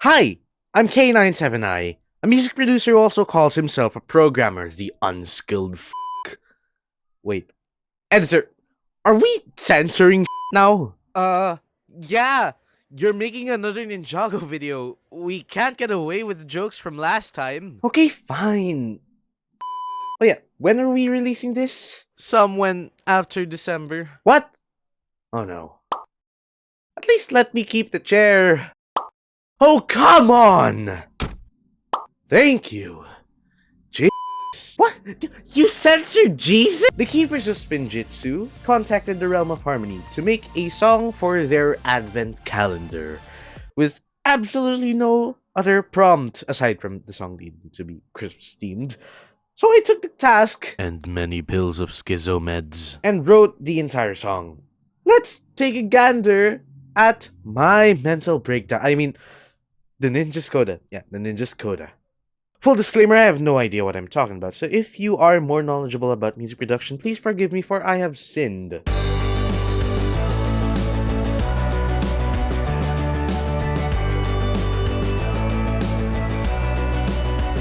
Hi, I'm K97I, a music producer who also calls himself a programmer, the unskilled Wait, editor, are we censoring now? Yeah, you're making another Ninjago video. We can't get away with the jokes from last time. Okay, fine. Oh yeah, when are we releasing this? Somewhen after December. What? Oh no. At least let me keep the chair. Oh, come on! Thank you. Jesus. What? You censored Jesus? The Keepers of Spinjitzu contacted the Realm of Harmony to make a song for their advent calendar with absolutely no other prompt aside from the song needing to be Christmas themed. So I took the task and many pills of schizomeds and wrote the entire song. Let's take a gander at my mental breakdown. I mean, the Ninja's Coda. Yeah, the Ninja's Coda. Full disclaimer, I have no idea what I'm talking about, so if you are more knowledgeable about music production, please forgive me for I have sinned.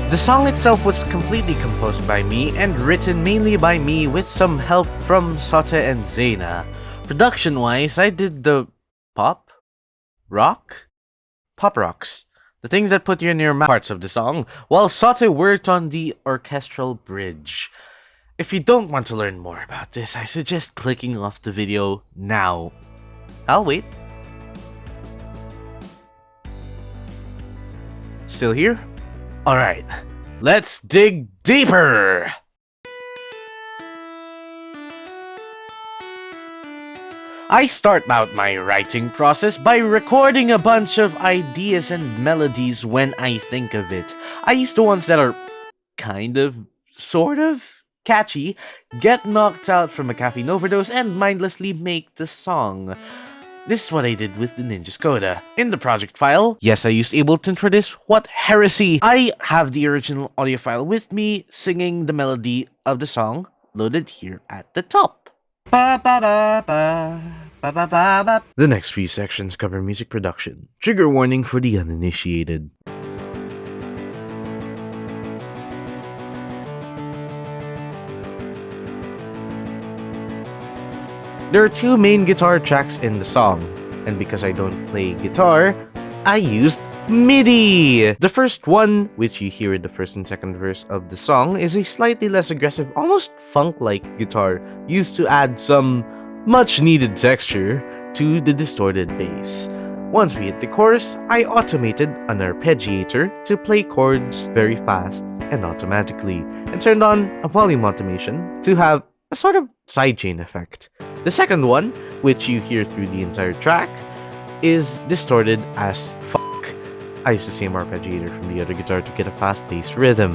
The song itself was completely composed by me and written mainly by me with some help from Sote and Zena. Production-wise, I did the pop rocks. The things that put you in your mouth parts of the song, while Sote worked on the orchestral bridge. If you don't want to learn more about this, I suggest clicking off the video now. I'll wait. Still here? Alright, let's dig deeper! I start out my writing process by recording a bunch of ideas and melodies when I think of it. I use the ones that are kind of, sort of, catchy, get knocked out from a caffeine overdose, and mindlessly make the song. This is what I did with the Ninja's Coda. In the project file, yes, I used Ableton for this. What heresy! I have the original audio file with me singing the melody of the song, loaded here at the top. The next few sections cover music production. Trigger warning for the uninitiated. There are two main guitar tracks in the song, and because I don't play guitar, I used MIDI! The first one, which you hear in the first and second verse of the song, is a slightly less aggressive, almost funk-like guitar used to add some much-needed texture to the distorted bass. Once we hit the chorus, I automated an arpeggiator to play chords very fast and automatically, and turned on a volume automation to have a sort of sidechain effect. The second one, which you hear through the entire track, is distorted as fuck. I used the same arpeggiator from the other guitar to get a fast-paced rhythm.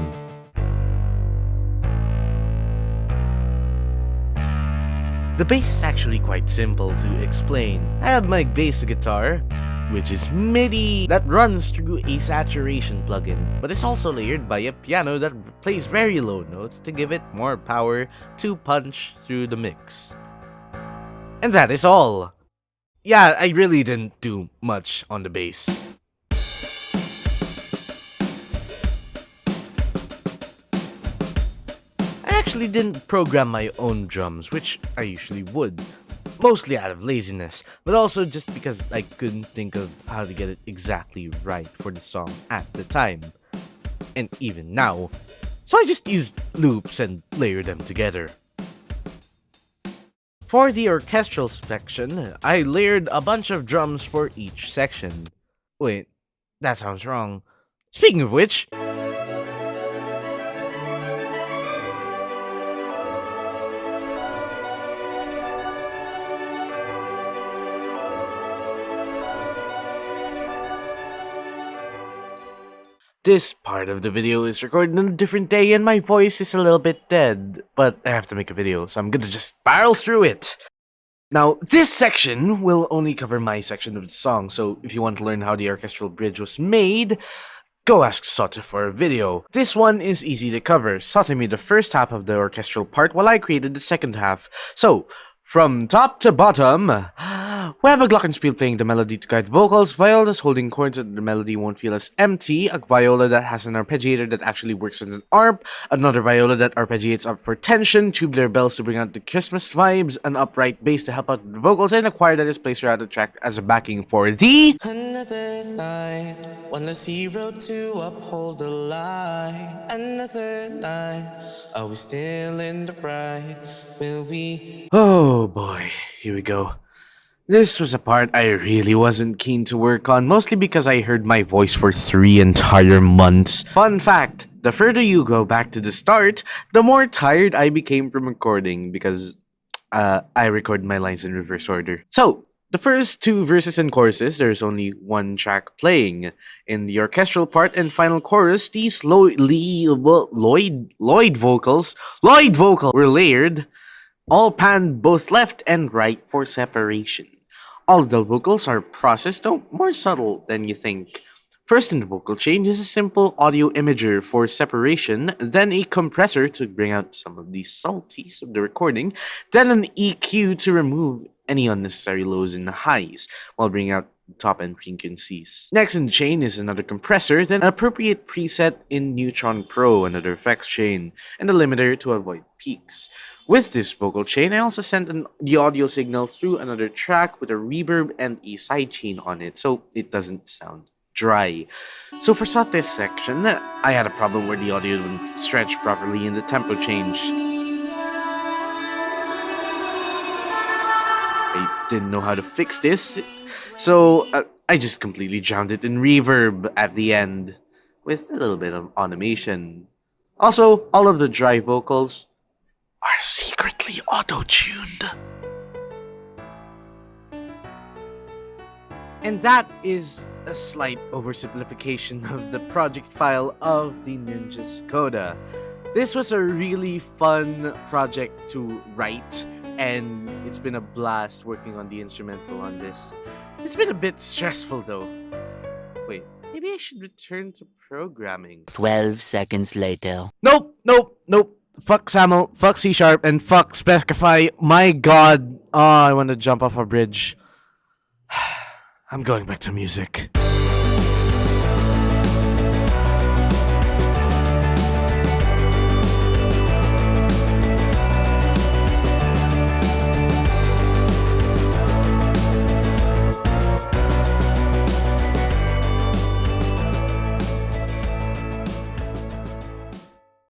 The bass is actually quite simple to explain. I have my bass guitar, which is MIDI, that runs through a saturation plugin, but it's also layered by a piano that plays very low notes to give it more power to punch through the mix. And that is all. Yeah, I really didn't do much on the bass. I actually didn't program my own drums, which I usually would. Mostly out of laziness, but also just because I couldn't think of how to get it exactly right for the song at the time. And even now. So I just used loops and layered them together. For the orchestral section, I layered a bunch of drums for each section. Wait, that sounds wrong. Speaking of which, this part of the video is recorded on a different day and my voice is a little bit dead, but I have to make a video, so I'm gonna just barrel through it. Now, this section will only cover my section of the song, so if you want to learn how the orchestral bridge was made, go ask Sote for a video. This one is easy to cover. Sote made the first half of the orchestral part while I created the second half. So, from top to bottom, We have a glockenspiel playing the melody to guide vocals, violas holding chords so that the melody won't feel as empty, a viola that has an arpeggiator that actually works as an arp, another viola that arpeggiates up for tension, tubular bells to bring out the Christmas vibes, an upright bass to help out the vocals, and a choir that is placed throughout the track as a backing for the Another night, one less hero to uphold the line. Another night, are we still in the right? Will we? Oh boy, here we go. This was a part I really wasn't keen to work on, mostly because I heard my voice for 3 entire months. Fun fact, the further you go back to the start, the more tired I became from recording because I record my lines in reverse order. So, the first 2 verses and choruses, there's only 1 track playing. In the orchestral part and final chorus, these Lloyd vocals were layered, all panned both left and right for separation. All the vocals are processed, though more subtle than you think. First in the vocal chain is a simple audio imager for separation, then a compressor to bring out some of the salties of the recording, then an EQ to remove any unnecessary lows and highs, while bringing out top end frequencies. Next in the chain is another compressor, then an appropriate preset in Neutron Pro, another effects chain, and a limiter to avoid peaks. With this vocal chain, I also sent the audio signal through another track with a reverb and a sidechain on it, so it doesn't sound dry. So for Sate's section, I had a problem where the audio wouldn't stretch properly in the tempo change. I didn't know how to fix this, so I just completely drowned it in reverb at the end, with a little bit of automation. Also, all of the dry vocals are secretly auto-tuned. And that is a slight oversimplification of the project file of the Ninja's Coda. This was a really fun project to write, and it's been a blast working on the instrumental on this. It's been a bit stressful though. Wait, maybe I should return to programming. 12 seconds later. Nope. Fuck SAML, fuck C#, and fuck Specify. My god. Oh, I want to jump off a bridge. I'm going back to music.